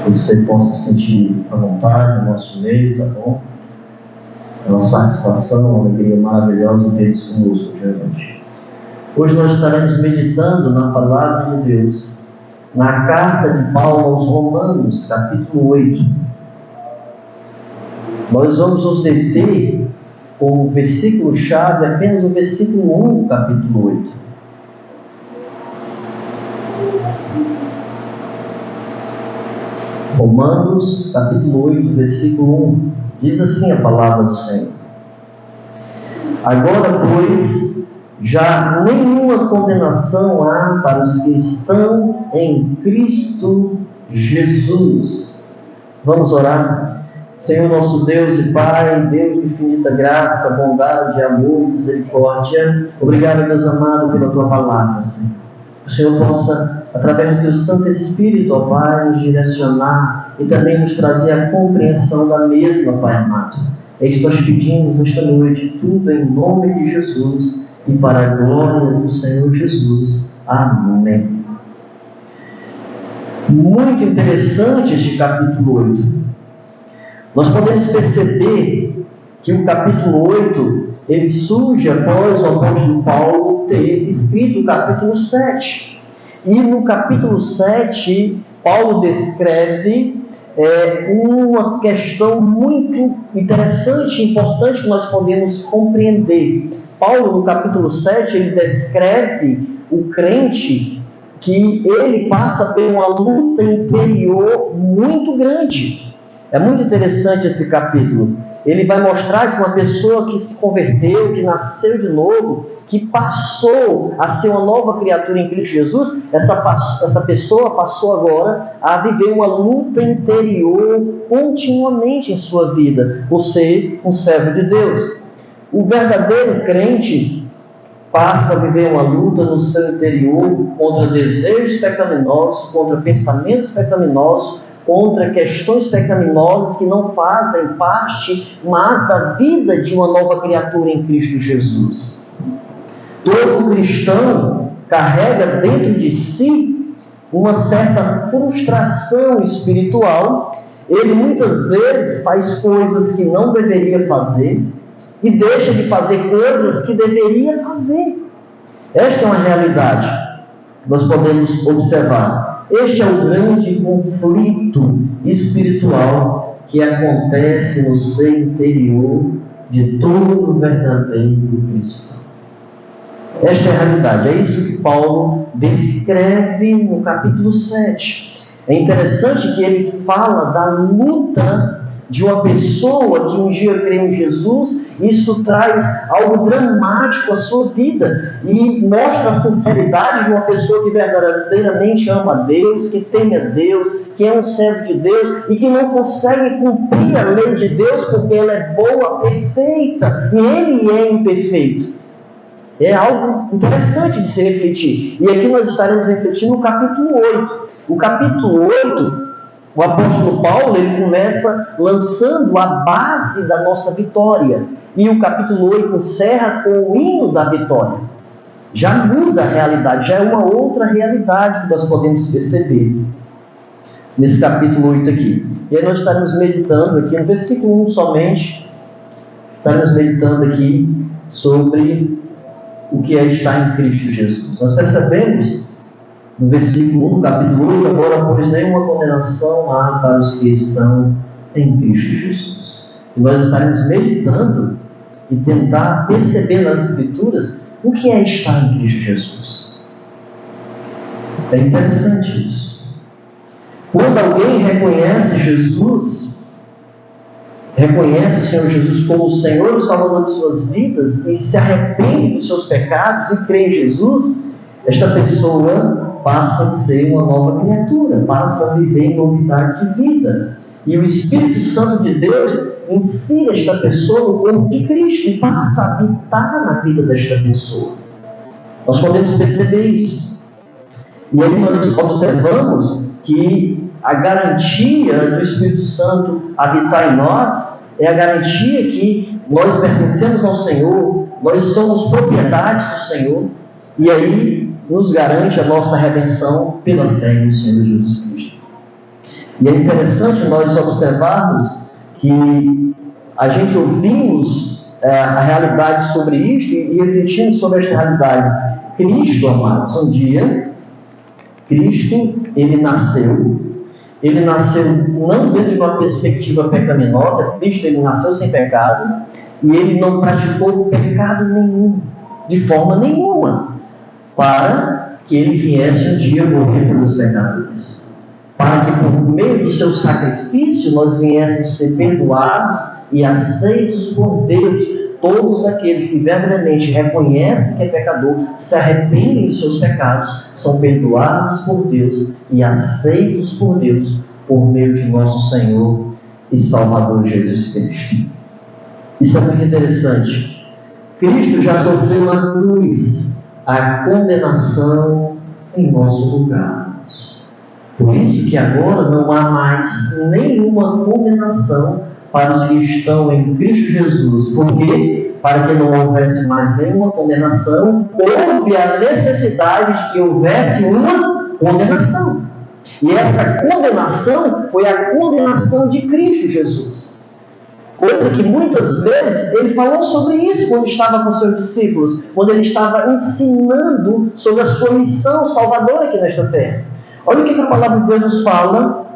você possa sentir à vontade no nosso meio, tá bom? É uma satisfação, uma alegria maravilhosa ter conosco hoje à noite. Hoje nós estaremos meditando na Palavra de Deus, na carta de Paulo aos Romanos, capítulo 8. Nós vamos nos deter com o versículo-chave, apenas o versículo 1 do capítulo 8. Romanos, capítulo 8, versículo 1. Diz assim a palavra do Senhor: Agora, pois, já nenhuma condenação há para os que estão em Cristo Jesus. Vamos orar? Senhor nosso Deus e Pai, Deus de infinita graça, bondade, amor e misericórdia, obrigado, Deus amado, pela Tua palavra, Senhor. Que o Senhor possa, através do Teu Santo Espírito, ó Pai, nos direcionar e também nos trazer a compreensão da mesma, Pai amado. É isso que nós pedimos nesta noite, tudo em nome de Jesus e para a glória do Senhor Jesus. Amém. Muito interessante este capítulo 8. Nós podemos perceber que o capítulo 8, ele surge após o apóstolo Paulo ter escrito o capítulo 7. E no capítulo 7, Paulo descreve uma questão muito interessante e importante que nós podemos compreender. Paulo, no capítulo 7, ele descreve o crente que ele passa por uma luta interior muito grande. É muito interessante esse capítulo. Ele vai mostrar que uma pessoa que se converteu, que nasceu de novo, que passou a ser uma nova criatura em Cristo Jesus, essa pessoa passou agora a viver uma luta interior continuamente em sua vida, por ser um servo de Deus. O verdadeiro crente passa a viver uma luta no seu interior contra desejos pecaminosos, contra pensamentos pecaminosos, contra questões pecaminosas que não fazem parte mais da vida de uma nova criatura em Cristo Jesus. Todo cristão carrega dentro de si uma certa frustração espiritual. Ele muitas vezes faz coisas que não deveria fazer e deixa de fazer coisas que deveria fazer. Esta é uma realidade que nós podemos observar. Este é o grande conflito espiritual que acontece no ser interior de todo verdadeiro cristão. Esta é a realidade, é isso que Paulo descreve no capítulo 7. É interessante que ele fala da luta de uma pessoa que um dia crê em Jesus. Isso traz algo dramático à sua vida e mostra a sinceridade de uma pessoa que verdadeiramente ama a Deus, que teme a Deus, que é um servo de Deus e que não consegue cumprir a lei de Deus porque ela é boa, perfeita e ele é imperfeito. É algo interessante de se refletir. E aqui nós estaremos refletindo no capítulo 8. O capítulo 8, o apóstolo Paulo, ele começa lançando a base da nossa vitória. E o capítulo 8 encerra com o hino da vitória. Já muda a realidade, já é uma outra realidade que nós podemos perceber nesse capítulo 8 aqui. E aí nós estaremos meditando aqui, no versículo 1 somente, estaremos meditando aqui sobre o que é estar em Cristo Jesus. Nós percebemos no versículo 1 do capítulo 8, agora, pois nenhuma condenação há para os que estão em Cristo Jesus. E nós estaremos meditando e tentar perceber nas Escrituras o que é estar em Cristo Jesus. É interessante isso. Quando alguém reconhece Jesus, reconhece o Senhor Jesus como o Senhor e Salvador de suas vidas e se arrepende dos seus pecados e crê em Jesus, esta pessoa passa a ser uma nova criatura, passa a viver em novidade de vida. E o Espírito Santo de Deus insere esta pessoa no corpo de Cristo e passa a habitar na vida desta pessoa. Nós podemos perceber isso. E aí nós observamos que a garantia do Espírito Santo habitar em nós é a garantia que nós pertencemos ao Senhor, nós somos propriedades do Senhor, e aí nos garante a nossa redenção pela fé no Senhor Jesus Cristo. E é interessante nós observarmos que a gente ouvimos a realidade sobre isto e refletimos sobre esta realidade. Cristo, amados, um dia, Cristo, ele nasceu não dentro de uma perspectiva pecaminosa. Cristo, ele nasceu sem pecado, e ele não praticou pecado nenhum, de forma nenhuma, para que ele viesse um dia morrer pelos pecadores, para que por meio do seu sacrifício nós viéssemos ser perdoados e aceitos por Deus. Todos aqueles que verdadeiramente reconhecem que é pecador, se arrependem dos seus pecados, são perdoados por Deus e aceitos por Deus por meio de nosso Senhor e Salvador Jesus Cristo. Isso é muito interessante. Cristo já sofreu na cruz a condenação em nosso lugar. Por isso que agora não há mais nenhuma condenação para os que estão em Cristo Jesus. Porque, para que não houvesse mais nenhuma condenação, houve a necessidade de que houvesse uma condenação. E essa condenação foi a condenação de Cristo Jesus. Coisa que muitas vezes ele falou sobre isso quando estava com seus discípulos, quando ele estava ensinando sobre a sua missão salvadora aqui nesta terra. Olha o que a palavra de Deus nos fala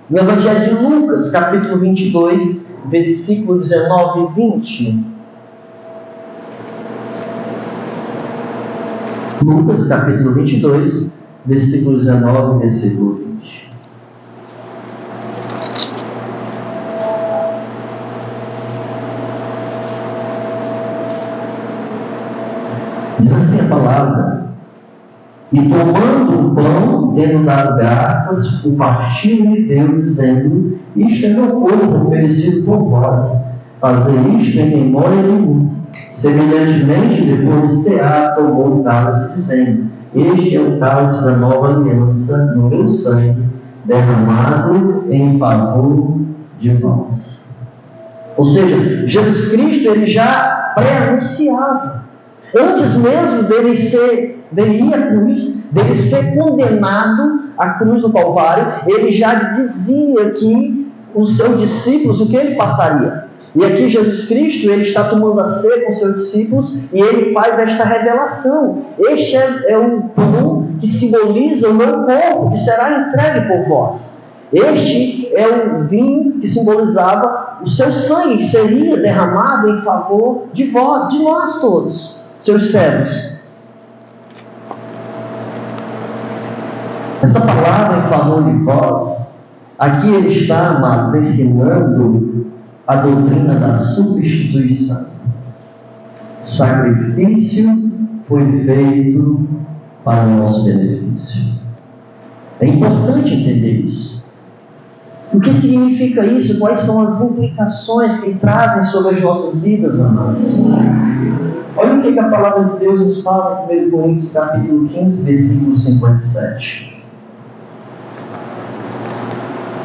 no Evangelho de Lucas, capítulo 22, versículo 19 e 20. Lucas, capítulo 22, versículo 19 e versículo 20. Diz assim a palavra: e tomando o pão, tendo dado graças, o partiu e deu, dizendo: isto é meu corpo oferecido por vós, fazer isto em memória de mim. Semelhantemente, depois de cear, tomou o cálice, dizendo: este é o cálice da nova aliança, no meu sangue, derramado em favor de vós. Ou seja, Jesus Cristo, ele já pré-anunciava, antes mesmo dele ir à cruz, dele ser condenado à cruz do Calvário, ele já dizia que os seus discípulos, o que ele passaria. E aqui Jesus Cristo, ele está tomando a ceia com os seus discípulos e ele faz esta revelação: este é o pão que simboliza o meu corpo, que será entregue por vós. Este é o vinho que simbolizava o seu sangue, que seria derramado em favor de vós, de nós todos, seus servos. Essa palavra em favor de vós, aqui ele está, amados, ensinando a doutrina da substituição. O sacrifício foi feito para o nosso benefício. É importante entender isso. O que significa isso? Quais são as implicações que trazem sobre as nossas vidas, amados? Olha o que a palavra de Deus nos fala em 1 Coríntios capítulo 15, versículo 57.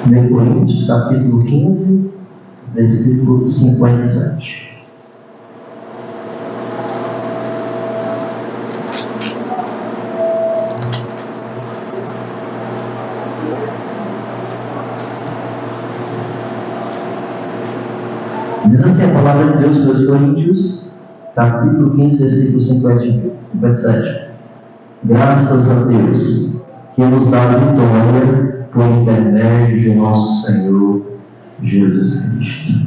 1 Coríntios capítulo 15, versículo 57. Diz assim a palavra de Deus, 2 Coríntios, capítulo 15, versículo 57. Graças a Deus, que nos dá a vitória por intermédio de nosso Senhor Jesus Cristo.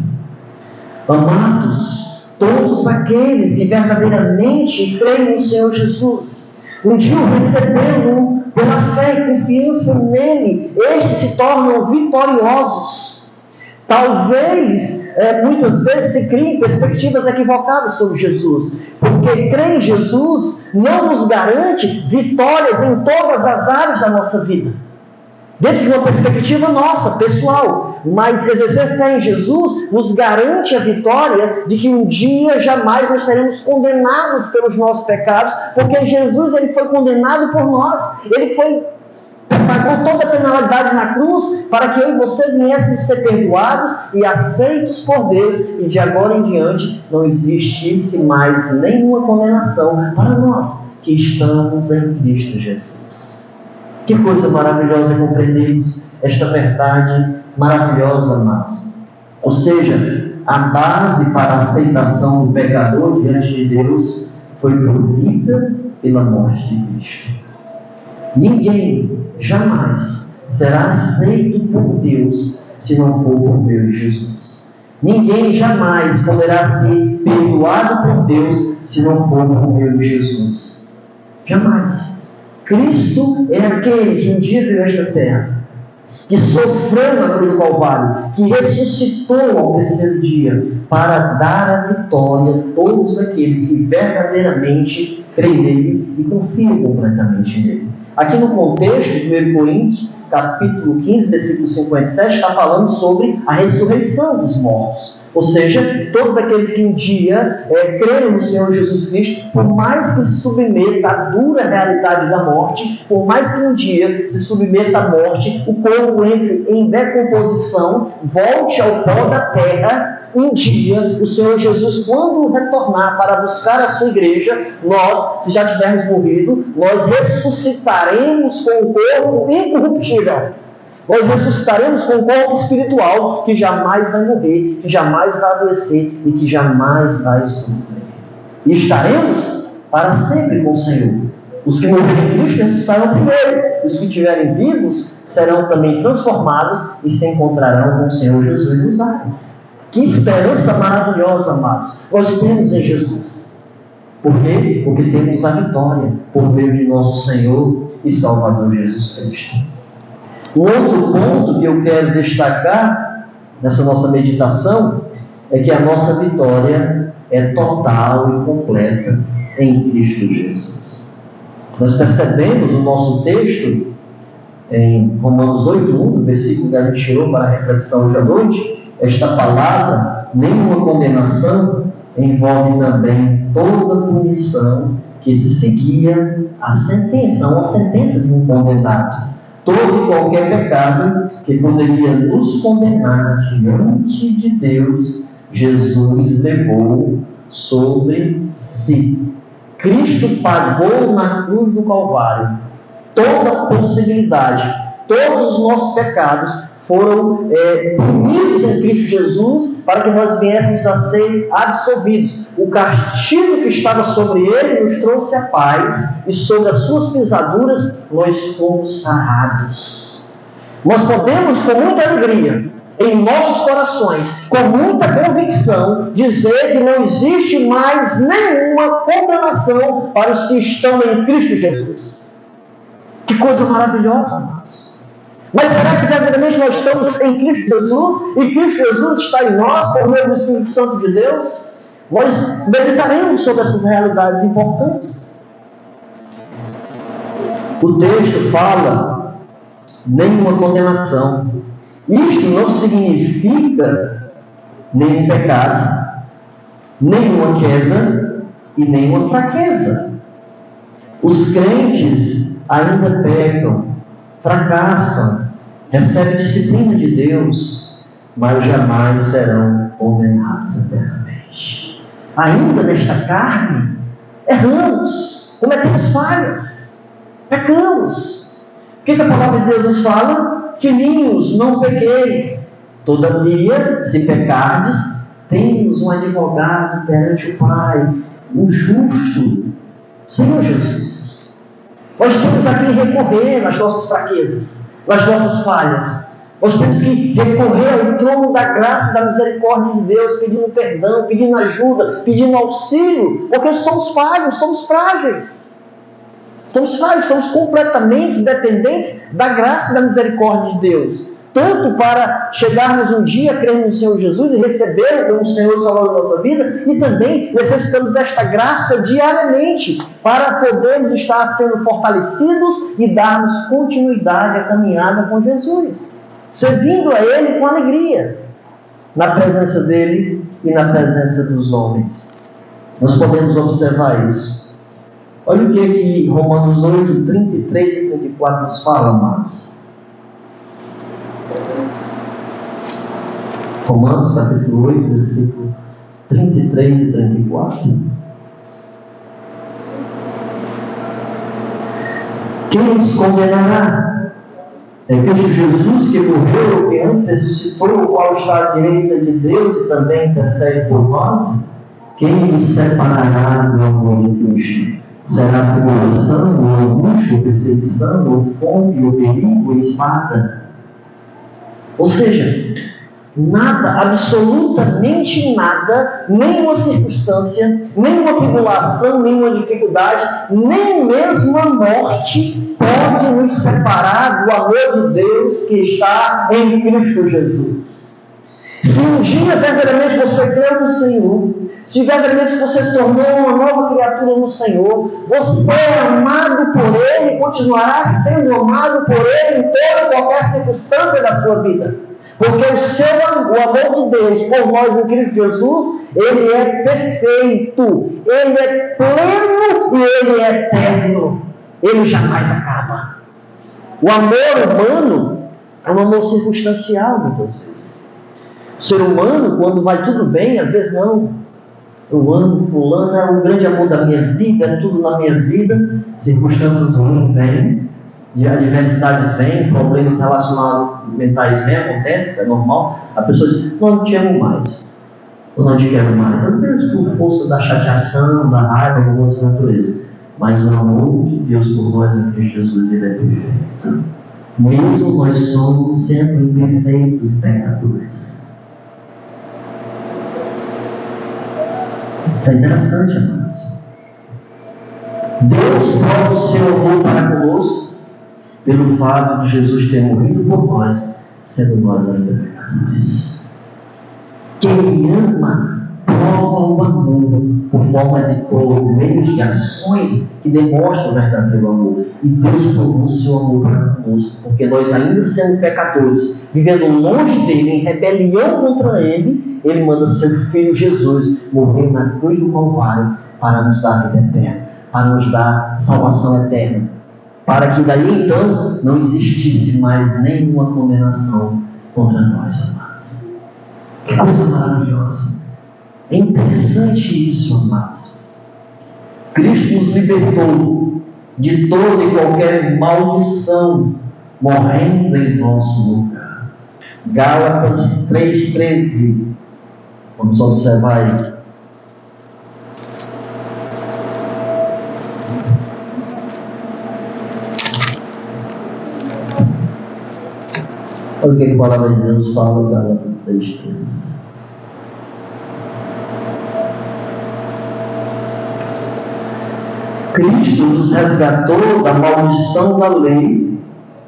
Amados, todos aqueles que verdadeiramente creem no Senhor Jesus, um dia o receberam pela fé e confiança nele, estes se tornam vitoriosos. Talvez, muitas vezes se criem perspectivas equivocadas sobre Jesus, porque crer em Jesus não nos garante vitórias em todas as áreas da nossa vida, dentro de uma perspectiva nossa, pessoal. Mas exercer fé em Jesus nos garante a vitória de que um dia jamais nós seremos condenados pelos nossos pecados, porque Jesus, ele foi condenado por nós, ele pagou toda a penalidade na cruz para que eu e você viéssemos ser perdoados e aceitos por Deus, e de agora em diante não existisse mais nenhuma condenação para nós que estamos em Cristo Jesus. Que coisa maravilhosa compreendermos esta verdade maravilhosa, amados. Ou seja, a base para a aceitação do pecador diante de Deus foi provida pela morte de Cristo. Ninguém jamais será aceito por Deus se não for por meio de Jesus. Ninguém jamais poderá ser perdoado por Deus se não for por meio de Jesus. Jamais. Cristo é aquele que um dia veio a esta terra, que sofreu na cruz do Calvário, que ressuscitou ao terceiro dia, para dar a vitória a todos aqueles que verdadeiramente creem nele e confiam completamente nele. Aqui no contexto de 1 Coríntios, capítulo 15, versículo 57, está falando sobre a ressurreição dos mortos. Ou seja, todos aqueles que um dia creem no Senhor Jesus Cristo, por mais que se submeta à dura realidade da morte, por mais que um dia se submeta à morte, o corpo entre em decomposição, volte ao pó da terra. Um dia, o Senhor Jesus, quando retornar para buscar a sua igreja, nós, se já tivermos morrido, nós ressuscitaremos com o corpo incorruptível. Nós ressuscitaremos com o corpo espiritual que jamais vai morrer, que jamais vai adoecer e que jamais vai sofrer. E estaremos para sempre com o Senhor. Os que morrerem em Cristo ressuscitarão primeiro. Os que estiverem vivos serão também transformados e se encontrarão com o Senhor Jesus nos ares. Que esperança maravilhosa, amados, nós temos em Jesus. Por quê? Porque temos a vitória por meio de nosso Senhor e Salvador Jesus Cristo. Um outro ponto que eu quero destacar nessa nossa meditação é que a nossa vitória é total e completa em Cristo Jesus. Nós percebemos no nosso texto, em Romanos 8:1, versículo que a gente tirou para a reflexão hoje à noite, esta palavra, nenhuma condenação, envolve também toda punição que se seguia à sentença, uma sentença de um condenado. Todo e qualquer pecado que poderia nos condenar diante de Deus, Jesus levou sobre si. Cristo pagou na cruz do Calvário toda a possibilidade, todos os nossos pecados foram punidos em Cristo Jesus para que nós viéssemos a ser absolvidos. O castigo que estava sobre ele nos trouxe a paz e sobre as suas pisaduras nós fomos sarados. Nós podemos com muita alegria em nossos corações, com muita convicção, dizer que não existe mais nenhuma condenação para os que estão em Cristo Jesus. Que coisa maravilhosa, amados! Mas será que verdadeiramente nós estamos em Cristo Jesus e Cristo Jesus está em nós por meio do Espírito Santo de Deus? Nós meditaremos sobre essas realidades importantes. O texto fala nenhuma condenação. Isto não significa nenhum pecado, nenhuma queda e nenhuma fraqueza. Os crentes ainda pecam, fracassam, recebem disciplina de Deus, mas jamais serão condenados eternamente. Ainda nesta carne, erramos, cometemos falhas, pecamos. O que a palavra de Deus nos fala? Filhinhos, não pequeis. Todavia, se pecardes, temos um advogado perante o Pai, o justo, Senhor Jesus. Nós temos a quem recorrer nas nossas fraquezas, nas nossas falhas. Nós temos que recorrer ao trono da graça e da misericórdia de Deus, pedindo perdão, pedindo ajuda, pedindo auxílio, porque somos falhos, somos frágeis. Somos frágeis, somos completamente dependentes da graça e da misericórdia de Deus. Tanto para chegarmos um dia a crer no Senhor Jesus e recebê-lo como Senhor e Salvador da nossa vida, e também necessitamos desta graça diariamente para podermos estar sendo fortalecidos e darmos continuidade à caminhada com Jesus, servindo a Ele com alegria, na presença dEle e na presença dos homens. Nós podemos observar isso. Olha o que Romanos 8, 33 e 34 nos fala, amados. Romanos capítulo 8, versículo 33 e 34. Quem nos condenará? É Cristo Jesus que morreu, que antes ressuscitou, o qual está à direita de Deus e também intercede por nós. Quem nos separará do amor de Cristo? Será a tribulação, ou angústia, ou perseguição, ou fome, ou perigo, ou espada? Ou seja, nada, absolutamente nada, nenhuma circunstância, nenhuma tribulação, nenhuma dificuldade, nem mesmo a morte pode nos separar do amor de Deus que está em Cristo Jesus. Se um dia verdadeiramente você creu no Senhor, se verdadeiramente você se tornou uma nova criatura no Senhor, você é amado por Ele e continuará sendo amado por Ele em toda e qualquer circunstância da sua vida. Porque o amor de Deus por nós em Cristo Jesus, Ele é perfeito, Ele é pleno e Ele é eterno. Ele jamais acaba. O amor humano é um amor circunstancial, muitas vezes. O ser humano, quando vai tudo bem, às vezes não. Eu amo fulano, é o grande amor da minha vida, é tudo na minha vida. Circunstâncias ruins vêm, adversidades vêm, problemas relacionados mentais vêm, acontece, é normal. A pessoa diz, não te amo mais, eu não te quero mais. Às vezes por força da chateação, da raiva, da nossa natureza. Mas o amor de Deus por nós em Cristo Jesus, Ele é perfeito. Mesmo nós somos sempre imperfeitos e pecadores. Isso é interessante, amados. Deus prova o seu amor para conosco pelo fato de Jesus ter morrido por nós, sendo nós ainda pecadores. Quem ama prova o amor por meio de ações que demonstram o verdadeiro amor. E Deus provou o seu amor para conosco, porque nós ainda sendo pecadores, vivendo longe dele, em rebelião contra ele, Ele manda seu Filho Jesus morrer na cruz do Calvário para nos dar vida eterna, para nos dar salvação eterna, para que daí então não existisse mais nenhuma condenação contra nós, amados. Que coisa maravilhosa! É interessante isso, amados. Cristo nos libertou de toda e qualquer maldição, morrendo em nosso lugar. Gálatas 3,13. Vamos observar aí. Olha o que a palavra de Deus fala, Gálatas 3,13. Cristo nos resgatou da maldição da lei,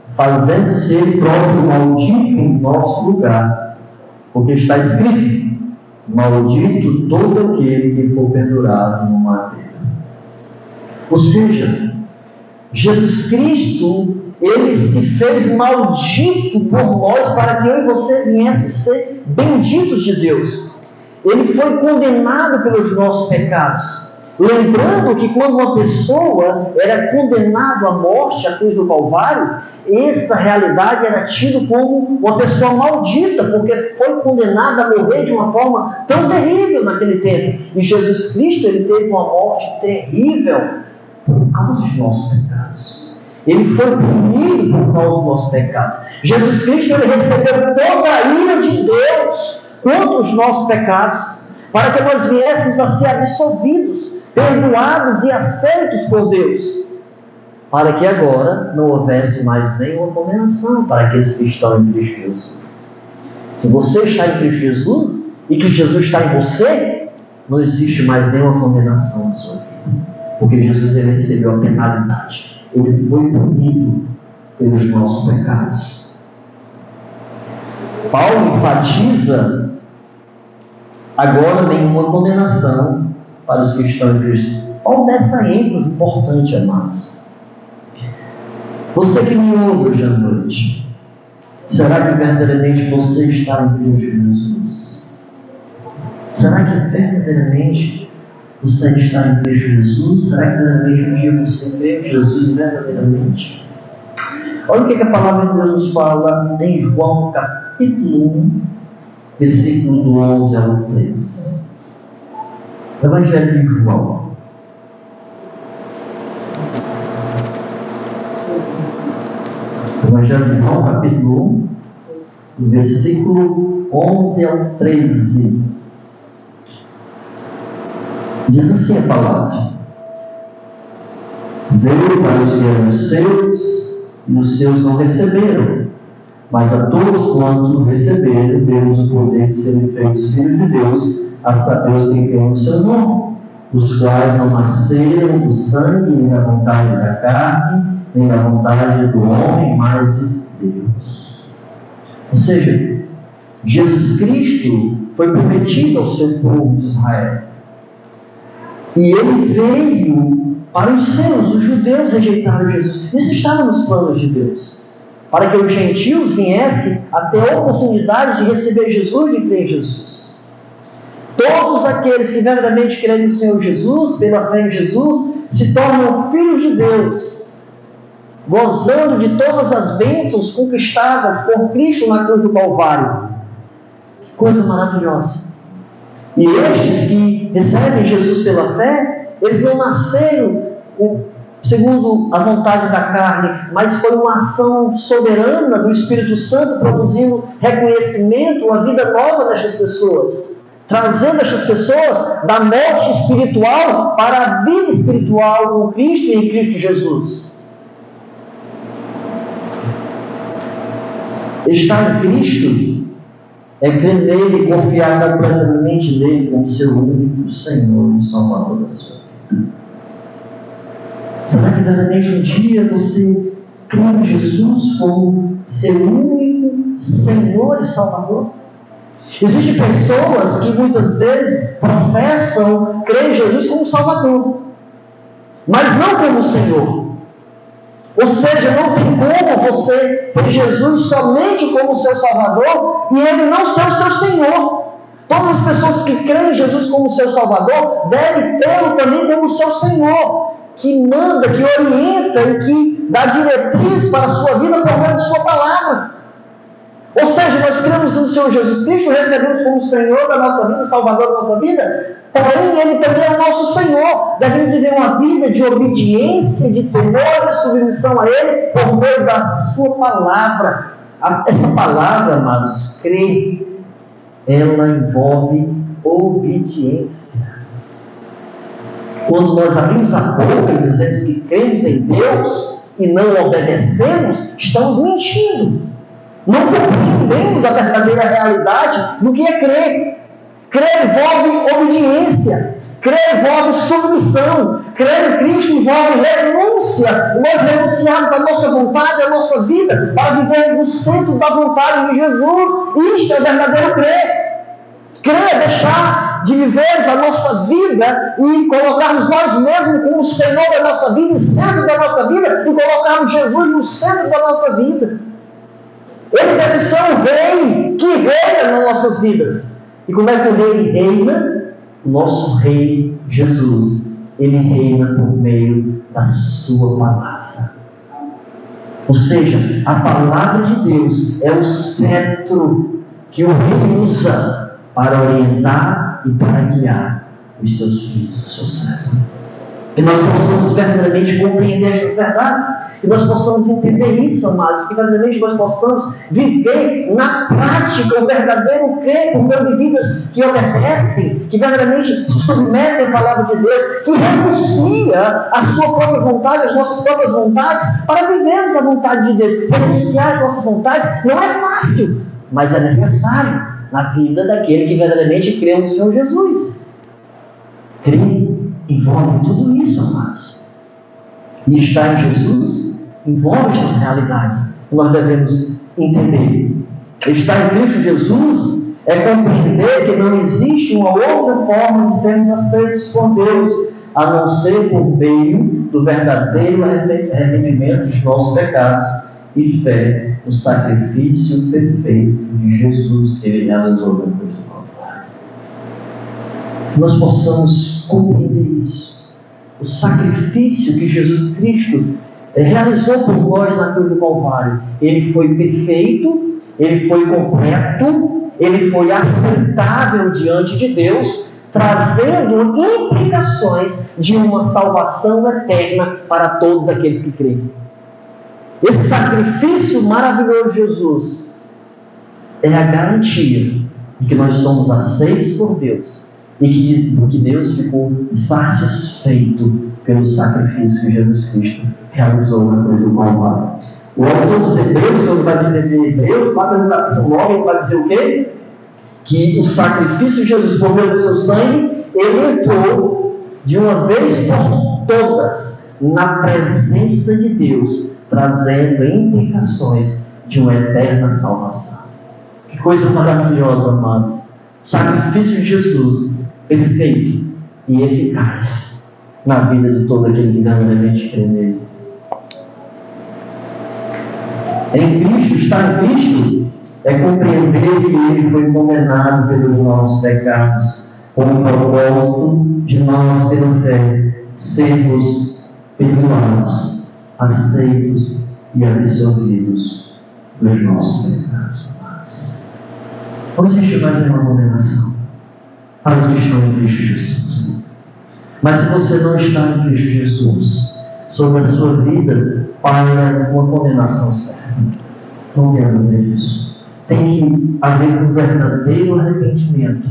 fazendo-se Ele próprio maldito em nosso lugar, porque está escrito: maldito todo aquele que for pendurado no madeiro. Ou seja, Jesus Cristo, Ele se fez maldito por nós para que eu e você viéssemos ser benditos de Deus. Ele foi condenado pelos nossos pecados. Lembrando que quando uma pessoa era condenada à morte, à cruz do Calvário, essa realidade era tida como uma pessoa maldita, porque foi condenada a morrer de uma forma tão terrível naquele tempo. E Jesus Cristo, Ele teve uma morte terrível por causa dos nossos pecados. Ele foi punido por causa dos nossos pecados. Jesus Cristo, Ele recebeu toda a ira de Deus contra os nossos pecados, para que nós viéssemos a ser absolvidos, perdoados e aceitos por Deus, para que agora não houvesse mais nenhuma condenação para aqueles que estão em Cristo Jesus. Se você está em Cristo Jesus e que Jesus está em você, não existe mais nenhuma condenação na sua vida, porque Jesus, Ele recebeu a penalidade, Ele foi punido pelos nossos pecados. Paulo enfatiza agora nenhuma condenação para os que estão em Cristo. Paulo dá essa ênfase importante, amados. Você que me ouve hoje à noite, será que verdadeiramente você está em Cristo Jesus? Será que verdadeiramente você está em Cristo Jesus? Será que verdadeiramente um dia você vê Jesus verdadeiramente? Olha o que a palavra de Deus nos fala em João capítulo 1, versículo do 11 ao 13. Evangelho de João. Evangelho de João, capítulo 1, do versículo 11 ao 13. Diz assim a palavra: veio para os que eram os seus, e os seus não receberam. Mas a todos quanto receberam, deu-lhes o poder de serem feitos filhos de Deus, a saber os que creem no seu nome, os quais não nasceram do sangue, nem da vontade da carne, nem da vontade do homem, mas de Deus. Ou seja, Jesus Cristo foi prometido ao seu povo de Israel. E ele veio para os seus. Os judeus rejeitaram Jesus. Isso estava nos planos de Deus, para que os gentios viessem a ter a oportunidade de receber Jesus e de crer em Jesus. Todos aqueles que verdadeiramente creem no Senhor Jesus, pela fé em Jesus, se tornam filhos de Deus, gozando de todas as bênçãos conquistadas por Cristo na cruz do Calvário. Que coisa maravilhosa! E estes que recebem Jesus pela fé, eles não nasceram segundo a vontade da carne, mas foi uma ação soberana do Espírito Santo, produzindo reconhecimento, uma vida nova destas pessoas, trazendo estas pessoas da morte espiritual para a vida espiritual com Cristo e em Cristo Jesus. Estar em Cristo é crer nele e confiar completamente nele como seu único Senhor e Salvador da sua vida. Será que verdadeiramente um dia você crê em Jesus como seu único Senhor e Salvador? Existem pessoas que muitas vezes professam crer em Jesus como Salvador, mas não como Senhor. Ou seja, não tem como você ter Jesus somente como seu Salvador e ele não ser o seu Senhor. Todas as pessoas que creem em Jesus como seu Salvador devem tê-lo também como seu Senhor, que manda, que orienta e que dá diretriz para a sua vida por meio de sua palavra. Ou seja, nós cremos no Senhor Jesus Cristo, recebemos como Senhor da nossa vida, Salvador da nossa vida, porém Ele também é o nosso Senhor. Devemos viver uma vida de obediência, de temor, de submissão a Ele, por meio da sua palavra. Essa palavra, amados, crer, ela envolve obediência. Quando nós abrimos a boca e dizemos que cremos em Deus e não obedecemos, estamos mentindo. Não compreendemos a verdadeira realidade do que é crer. Crer envolve obediência. Crer envolve submissão. Crer em Cristo envolve renúncia. Nós renunciamos a nossa vontade, a nossa vida, para viver no centro da vontade de Jesus. Isto é verdadeiro crer. Crer é deixar de viver a nossa vida e colocarmos nós mesmos como Senhor da nossa vida, centro da nossa vida, e colocarmos Jesus no centro da nossa vida. Ele deve ser o rei que reina nas nossas vidas. E como é que o rei reina? O nosso rei Jesus. Ele reina por meio da sua palavra. Ou seja, a palavra de Deus é o cetro que o rei usa para orientar e para guiar os seus filhos, o seu servo. Que nós possamos verdadeiramente compreender estas verdades, que nós possamos entender isso, amados, que verdadeiramente nós possamos viver na prática o verdadeiro crer por meio de vidas que obedecem, que verdadeiramente se submetem à palavra de Deus, que renuncia a sua própria vontade, as nossas próprias vontades, para vivermos a vontade de Deus. Renunciar às nossas vontades não é fácil, mas é necessário na vida daquele que verdadeiramente crê no Senhor Jesus. Crer envolve tudo isso, amados. E estar em Jesus envolve essas realidades que nós devemos entender. Estar em Cristo Jesus é compreender que não existe uma outra forma de sermos aceitos por Deus, a não ser por meio do verdadeiro arrependimento dos nossos pecados e fé no sacrifício perfeito de Jesus que Ele realizou na cruz do Calvário. Que nós possamos compreender isso. O sacrifício que Jesus Cristo realizou por nós na cruz do Calvário. Ele foi perfeito, ele foi completo, ele foi aceitável diante de Deus, trazendo implicações de uma salvação eterna para todos aqueles que creem. Esse sacrifício maravilhoso de Jesus é a garantia de que nós somos aceitos por Deus e que Deus ficou satisfeito pelo sacrifício que Jesus Cristo realizou na cruz do Calvário. O autor dos Hebreus, quando vai escrever Hebreus, lá no capítulo 9, ele vai dizer o quê? Que o sacrifício de Jesus por meio do seu sangue, ele entrou de uma vez por todas na presença de Deus, trazendo implicações de uma eterna salvação. Que coisa maravilhosa, amados! O sacrifício de Jesus, perfeito e eficaz na vida de todo aquele que verdadeiramente crê nele. Em Cristo, estar em Cristo, é compreender que Ele foi condenado pelos nossos pecados, com o propósito de nós, pela fé, sermos perdoados, aceitos e absolvidos dos nossos pecados. Não existe mais nenhuma condenação para os que estão em Cristo Jesus. Mas se você não está em Cristo Jesus, sobre a sua vida paira uma condenação certa. Não quero ver isso. Tem que haver um verdadeiro arrependimento,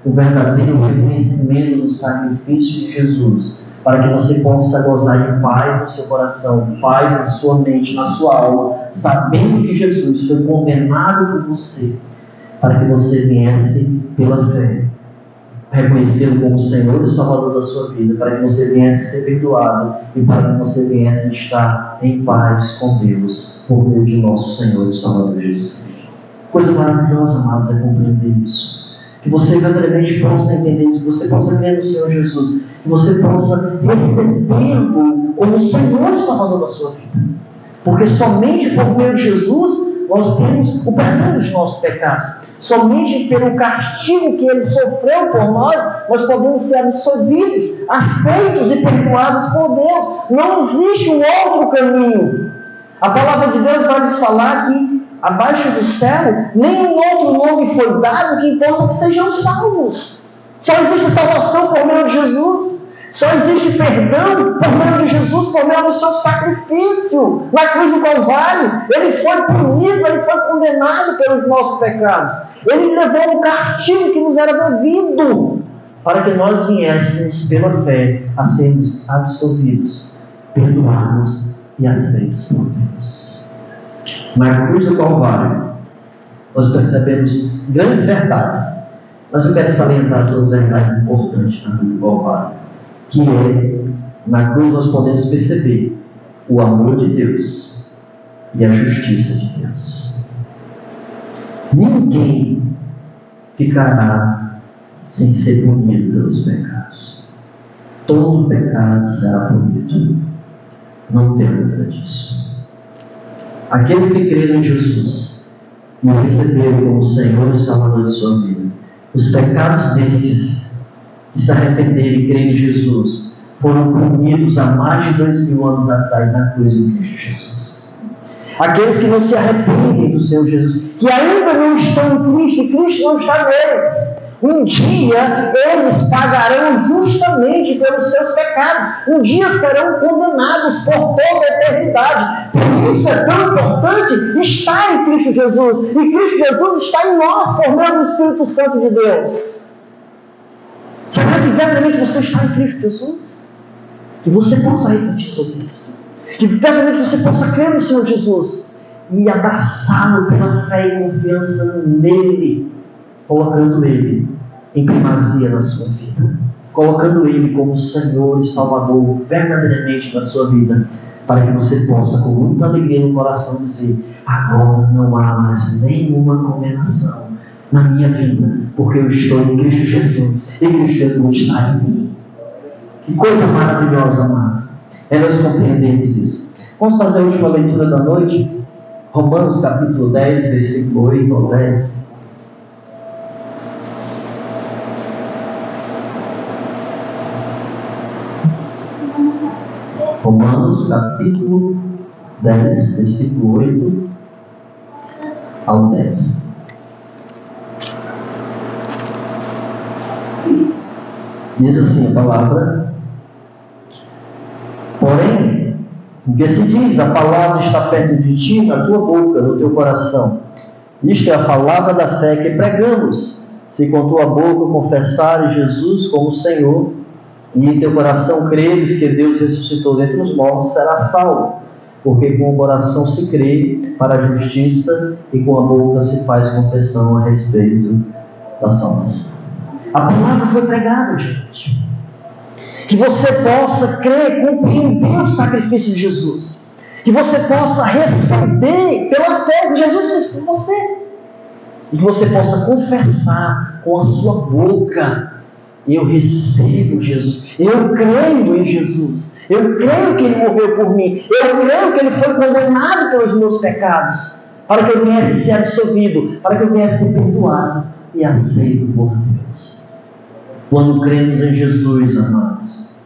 um verdadeiro reconhecimento do sacrifício de Jesus, para que você possa gozar de paz no seu coração, paz na sua mente, na sua alma, sabendo que Jesus foi condenado por você, para que você viesse pela fé, reconhecê-lo como Senhor e Salvador da sua vida, para que você viesse ser perdoado e para que você viesse estar em paz com Deus, por meio de nosso Senhor e Salvador Jesus Cristo. Coisa maravilhosa, amados, é compreender isso. Que você verdadeiramente possa entender isso, que você possa ver no Senhor Jesus, que você possa recebê-lo como Senhor e Salvador da sua vida. Porque somente por meio de Jesus nós temos o perdão dos nossos pecados. Somente pelo castigo que Ele sofreu por nós podemos ser absolvidos, aceitos e perdoados por Deus. Não existe um outro caminho. A palavra de Deus vai nos falar que abaixo do céu, nenhum outro nome foi dado que importa que sejamos salvos. Só existe salvação por meio de Jesus. Só existe perdão por meio de Jesus, por meio do seu sacrifício na cruz do Calvário. Ele foi punido, ele foi condenado pelos nossos pecados. Ele levou o castigo que nos era devido, para que nós viéssemos pela fé a sermos absolvidos, perdoados e aceitos por Deus. Na cruz do Calvário, nós percebemos grandes verdades, mas eu quero salientar duas verdades importantes na cruz do Calvário, que é, na cruz nós podemos perceber o amor de Deus e a justiça de Deus. Ninguém ficará sem ser punido pelos pecados. Todo pecado será punido. Não tem dúvida disso. Aqueles que creram em Jesus e o receberam como Senhor e Salvador de sua vida, os pecados desses que se arrependeram e creram em Jesus foram punidos há mais de 2000 anos atrás na cruz de Cristo Jesus. Aqueles que não se arrependem do Senhor Jesus, que ainda não estão em Cristo, e Cristo não está neles, um dia eles pagarão justamente pelos seus pecados. Um dia serão condenados por toda a eternidade. Por isso é tão importante estar em Cristo Jesus. E Cristo Jesus está em nós por meio do Espírito Santo de Deus. Será que verdadeiramente você está em Cristo Jesus? Que você possa refletir sobre isso. Que verdadeiramente você possa crer no Senhor Jesus e abraçá-lo pela fé e confiança nele, colocando Ele em primazia na sua vida, colocando Ele como Senhor e Salvador verdadeiramente na sua vida, para que você possa, com muita alegria no coração, dizer: agora não há mais nenhuma condenação na minha vida, porque eu estou em Cristo Jesus, e Cristo Jesus está em mim. Que coisa maravilhosa, amados, é nós compreendermos isso. Vamos fazer a última leitura da noite, Romanos capítulo 10, versículo 8 ao 10. Romanos capítulo 10, versículo 8 ao 10. Diz assim a palavra: porém, Porque se diz, a palavra está perto de ti, na tua boca, no teu coração. Isto é a palavra da fé que pregamos. Se com tua boca confessares Jesus como Senhor, e em teu coração creres que Deus ressuscitou dentre os mortos, serás salvo. Porque com o coração se crê para a justiça, e com a boca se faz confissão a respeito da salvação. A palavra foi pregada, gente. Que você possa crer, compreender o sacrifício de Jesus. Que você possa receber pela fé que Jesus fez por você. E que você possa confessar com a sua boca: eu recebo Jesus, eu creio em Jesus, eu creio que Ele morreu por mim, eu creio que Ele foi condenado pelos meus pecados, para que eu viesse ser absolvido, para que eu viesse ser perdoado e aceito por Deus. Quando cremos em Jesus, amados,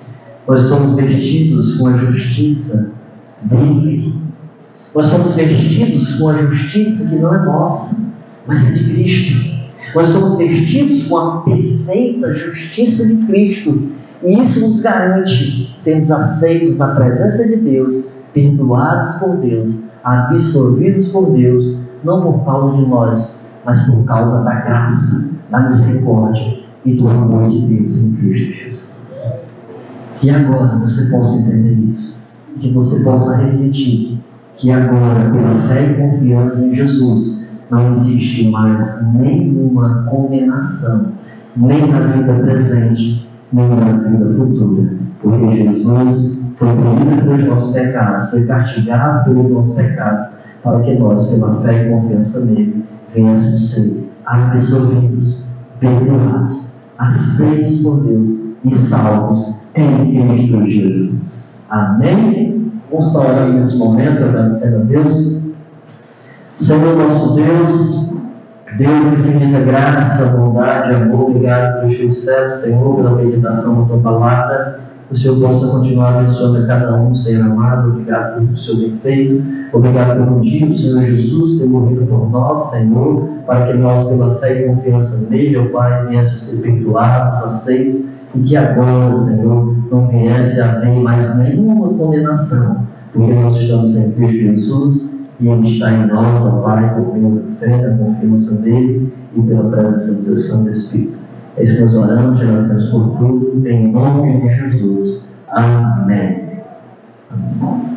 nós somos vestidos com a justiça dele. Nós somos vestidos com a justiça que não é nossa, mas é de Cristo. Nós somos vestidos com a perfeita justiça de Cristo. E isso nos garante sermos aceitos na presença de Deus, perdoados por Deus, absolvidos por Deus, não por causa de nós, mas por causa da graça, da misericórdia e do amor de Deus em Cristo Jesus. Que agora você possa entender isso, e que você possa refletir que agora, pela fé e confiança em Jesus, não existe mais nenhuma condenação, nem na vida presente, nem na vida futura, porque Jesus foi punido pelos nossos pecados, foi castigado pelos nossos pecados, para que nós, pela fé e confiança nele, venhamos ser absolvidos, perdoados, aceitos por Deus e salvos em Cristo Jesus. Amém? Vamos estar orando nesse momento, agradecendo a Deus. Senhor nosso Deus, Deus de infinita graça, bondade, amor, obrigado pelos teus céus, Senhor, pela meditação da tua palavra. Que o Senhor possa continuar abençoando a cada um, Senhor amado. Obrigado pelo que o Senhor tem feito. Obrigado pelo dia do Senhor Jesus ter morrido por nós, Senhor, para que nós, pela fé e confiança nele, ó Pai, viéssemos ser perdoados, aceitos, e que agora, Senhor, não viesse a haver mais nenhuma condenação, porque nós estamos em Cristo Jesus e Ele está em nós, ó Pai, por meio da fé, da confiança nele e pela presença do Teu Santo Espírito. É isso que nós oramos, agradecemos por tudo, em nome de Jesus. Amém. Amém.